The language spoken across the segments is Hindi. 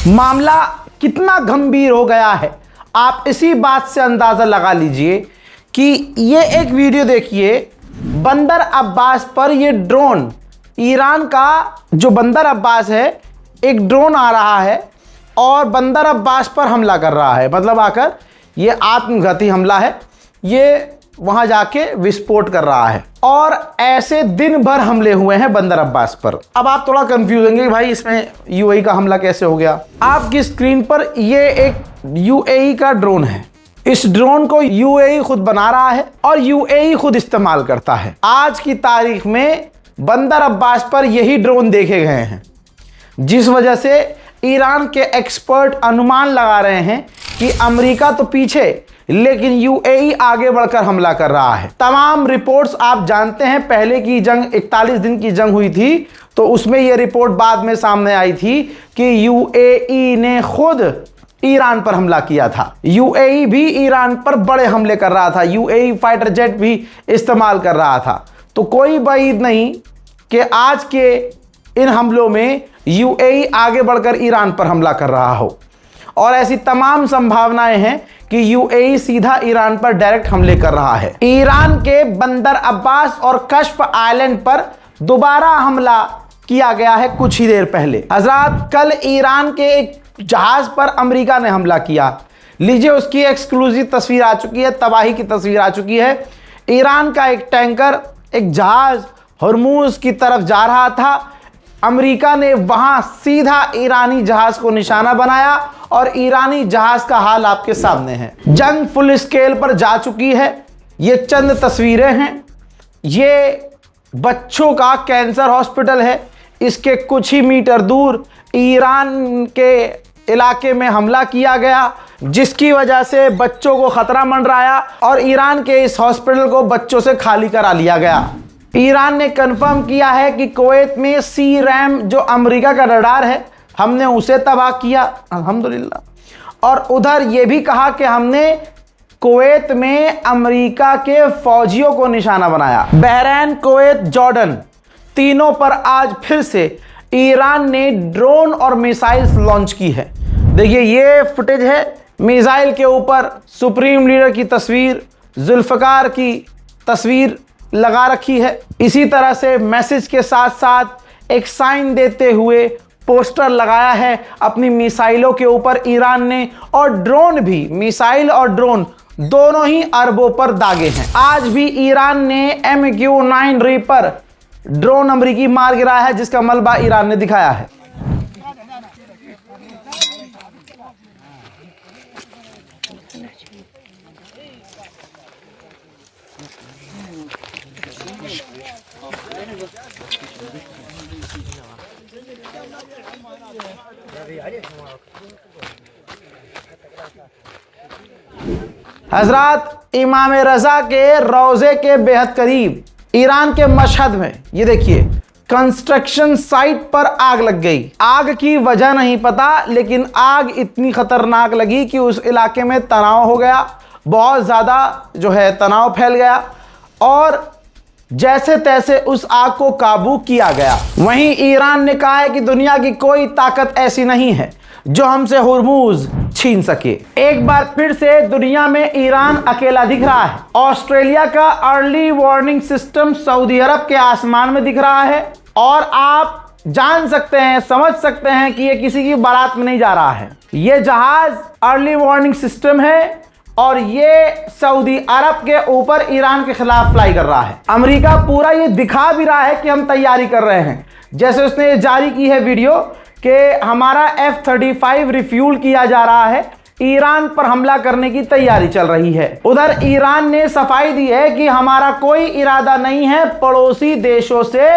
मामला कितना गंभीर हो गया है आप इसी बात से अंदाजा लगा लीजिए कि ये एक वीडियो देखिए। बंदर अब्बास पर ये ड्रोन, ईरान का जो बंदर अब्बास है, एक ड्रोन आ रहा है और बंदर अब्बास पर हमला कर रहा है। मतलब आकर ये आत्मघाती हमला है, ये वहां जाके विस्फोट कर रहा है और ऐसे दिन भर हमले हुए हैं बंदर अब्बास पर। अब आप थोड़ा कंफ्यूज होंगे भाई इसमें यूएई का हमला कैसे हो गया। आपकी स्क्रीन पर ये एक यूएई का ड्रोन है। इस ड्रोन को यूएई खुद बना रहा है और यूएई खुद इस्तेमाल करता है। आज की तारीख में बंदर अब्बास पर यही ड्रोन देखे गए हैं, जिस वजह से ईरान के एक्सपर्ट अनुमान लगा रहे हैं कि अमेरिका तो पीछे लेकिन यूएई आगे बढ़कर हमला कर रहा है। तमाम रिपोर्ट्स आप जानते हैं, पहले की जंग 41 दिन की जंग हुई थी तो उसमें यह रिपोर्ट बाद में सामने आई थी कि यूएई ने खुद ईरान पर हमला किया था। यूएई भी ईरान पर बड़े हमले कर रहा था, यूएई फाइटर जेट भी इस्तेमाल कर रहा था। तो कोई बात नहीं कि आज के इन हमलों में यूएई आगे बढ़कर ईरान पर हमला कर रहा हो, और ऐसी तमाम संभावनाएं हैं कि यूएई सीधा ईरान पर डायरेक्ट हमले कर रहा है। ईरान के बंदर अब्बास और कश्फ आइलैंड पर दोबारा हमला किया गया है कुछ ही देर पहले। हजरात, कल ईरान के एक जहाज पर अमेरिका ने हमला किया। लीजिए, उसकी एक्सक्लूसिव तस्वीर आ चुकी है, तबाही की तस्वीर आ चुकी है। ईरान का एक टैंकर, एक जहाज हॉर्मूज की तरफ जा रहा था। अमेरिका ने वहां सीधा ईरानी जहाज को निशाना बनाया और ईरानी जहाज का हाल आपके सामने है। जंग फुल स्केल पर जा चुकी है। ये चंद तस्वीरें हैं। ये बच्चों का कैंसर हॉस्पिटल है। इसके कुछ ही मीटर दूर ईरान के इलाके में हमला किया गया, जिसकी वजह से बच्चों को खतरा मंडराया और ईरान के इस हॉस्पिटल को बच्चों से खाली करा लिया गया। ईरान ने कंफर्म किया है कि कुवैत में सी रैम जो अमेरिका का रडार है, हमने उसे तबाह किया, अल्हम्दुलिल्लाह। और उधर ये भी कहा कि हमने कुवैत में अमेरिका के फौजियों को निशाना बनाया। बहरैन, कुवैत, जॉर्डन, तीनों पर आज फिर से ईरान ने ड्रोन और मिसाइल्स लॉन्च की है। देखिए, ये फुटेज है। मिसाइल के ऊपर सुप्रीम लीडर की तस्वीर, जुल्फकार की तस्वीर लगा रखी है। इसी तरह से मैसेज के साथ साथ एक साइन देते हुए पोस्टर लगाया है अपनी मिसाइलों के ऊपर ईरान ने। और ड्रोन भी, मिसाइल और ड्रोन दोनों ही अरबों पर दागे हैं। आज भी ईरान ने MQ-9 रीपर ड्रोन अमेरिकी मार गिराया है, जिसका मलबा ईरान ने दिखाया है। हजरात, इमाम रजा के रोजे के बेहद करीब ईरान के मशहद में ये देखिए, कंस्ट्रक्शन साइट पर आग लग गई। आग की वजह नहीं पता, लेकिन आग इतनी खतरनाक लगी कि उस इलाके में तनाव हो गया, बहुत ज़्यादा जो है तनाव फैल गया और जैसे तैसे उस आग को काबू किया गया। वहीं ईरान ने कहा है कि दुनिया की कोई ताकत ऐसी नहीं है जो हमसे हॉर्मूज छीन सके। एक बार फिर से दुनिया में ईरान अकेला दिख रहा है। ऑस्ट्रेलिया का अर्ली वार्निंग सिस्टम सऊदी अरब के आसमान में दिख रहा है और आप जान सकते हैं, समझ सकते हैं कि ये किसी की बारात में नहीं जा रहा है। ये जहाज अर्ली वार्निंग सिस्टम है और ये सऊदी अरब के ऊपर ईरान के खिलाफ फ्लाई कर रहा है। अमेरिका पूरा ये दिखा भी रहा है कि हम तैयारी कर रहे हैं। जैसे उसने ये जारी की है वीडियो कि हमारा F-35 रिफ्यूल किया जा रहा है, ईरान पर हमला करने की तैयारी चल रही है। उधर ईरान ने सफाई दी है कि हमारा कोई इरादा नहीं है पड़ोसी देशों से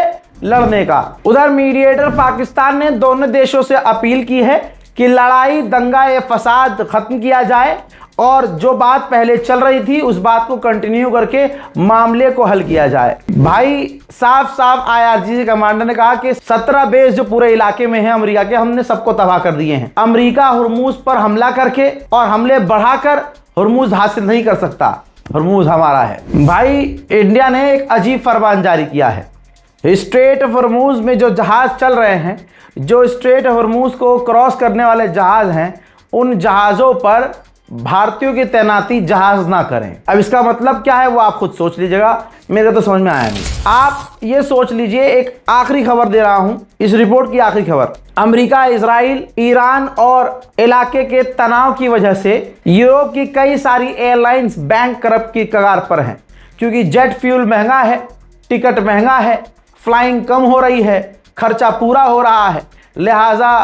लड़ने का। उधर मीडिएटर पाकिस्तान ने दोनों देशों से अपील की है कि लड़ाई, दंगा या फसाद खत्म किया जाए और जो बात पहले चल रही थी उस बात को कंटिन्यू करके मामले को हल किया जाए। भाई साफ साफ IRGC कमांडर ने कहा कि 17 बेस जो पूरे इलाके में है अमेरिका के, हमने सबको तबाह कर दिए हैं। अमेरिका हुर्मुज पर हमला करके और हमले बढ़ाकर हुर्मुज हासिल नहीं कर सकता। हुर्मुज हमारा है। भाई इंडिया ने एक अजीब फरमान जारी किया है स्ट्रेट ऑफ हॉर्मूज में जो जहाज चल रहे हैं, जो स्ट्रेट ऑफ हॉर्मूज को क्रॉस करने वाले जहाज हैं, उन जहाज़ों पर भारतीयों की तैनाती जहाज ना करें। अब इसका मतलब क्या है वो आप खुद सोच लीजिएगा, मेरे तो समझ में आया नहीं। आप ये सोच लीजिए, एक आखिरी खबर दे रहा हूं, इस रिपोर्ट की आखिरी खबर। अमेरिका, इजराइल, ईरान और इलाके के तनाव की वजह से यूरोप की कई सारी एयरलाइंस बैंक करप्ट की कगार पर हैं, क्योंकि जेट फ्यूल महंगा है, टिकट महंगा है, फ्लाइंग कम हो रही है, खर्चा पूरा हो रहा है, लिहाजा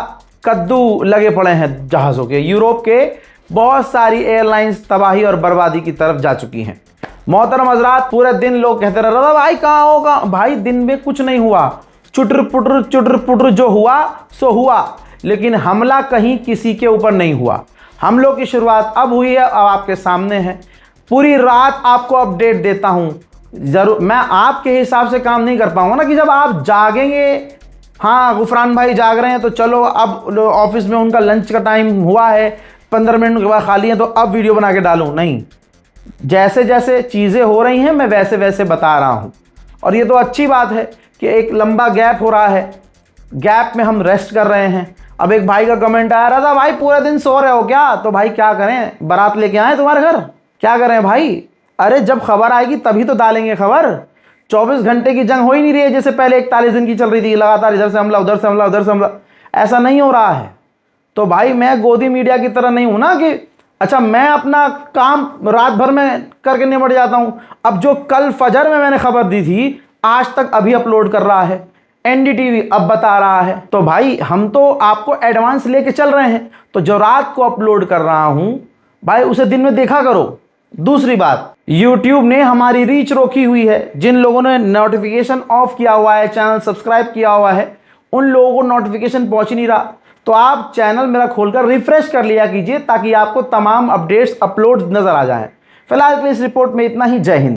कद्दू लगे पड़े हैं जहाज़ों के। यूरोप के बहुत सारी एयरलाइंस तबाही और बर्बादी की तरफ जा चुकी हैं। मोहतरम हज़रात, पूरे दिन लोग कहते रहे रज़ा भाई कहाँ होगा, भाई दिन में कुछ नहीं हुआ, चुटर पुटर जो हुआ सो हुआ, लेकिन हमला कहीं किसी के ऊपर नहीं हुआ। हम लोग की शुरुआत अब हुई है, अब आपके सामने है। पूरी रात आपको अपडेट देता हूँ, ज़रूर मैं आपके हिसाब से काम नहीं कर पाऊंगा ना कि जब आप जागेंगे, हाँ गुफरान भाई जाग रहे हैं तो चलो अब ऑफिस में उनका लंच का टाइम हुआ है, 15 मिनट के बाद खाली है तो अब वीडियो बना के डालूं, नहीं। जैसे जैसे चीज़ें हो रही हैं मैं वैसे वैसे बता रहा हूं। और ये तो अच्छी बात है कि एक लंबा गैप हो रहा है, गैप में हम रेस्ट कर रहे हैं। अब एक भाई का कमेंट आया रहा था, भाई पूरा दिन सो रहे हो क्या? तो भाई क्या करें, बारात लेके आए तुम्हारे घर, क्या करें भाई? अरे जब खबर आएगी तभी तो डालेंगे खबर। 24 घंटे की जंग हो ही नहीं रही है जैसे पहले 41 दिन की चल रही थी, लगातार इधर से हमला उधर से हमला उधर से हमला, ऐसा नहीं हो रहा है। तो भाई मैं गोदी मीडिया की तरह नहीं हूं ना कि अच्छा मैं अपना काम रात भर में करके निपट जाता हूं। अब जो कल फजर में मैंने खबर दी थी, आज तक अभी अपलोड कर रहा है, एनडीटीवी अब बता रहा है। तो भाई हम तो आपको एडवांस लेके चल रहे हैं, तो जो रात को अपलोड कर रहा हूं भाई उसे दिन में देखा करो। दूसरी बात, YouTube ने हमारी रीच रोकी हुई है। जिन लोगों ने नोटिफिकेशन ऑफ किया हुआ है, चैनल सब्सक्राइब किया हुआ है, उन लोगों को नोटिफिकेशन पहुंच नहीं रहा। तो आप चैनल मेरा खोलकर रिफ्रेश कर लिया कीजिए ताकि आपको तमाम अपडेट्स अपलोड नजर आ जाएं। फिलहाल के लिए इस रिपोर्ट में इतना ही। जय हिंद।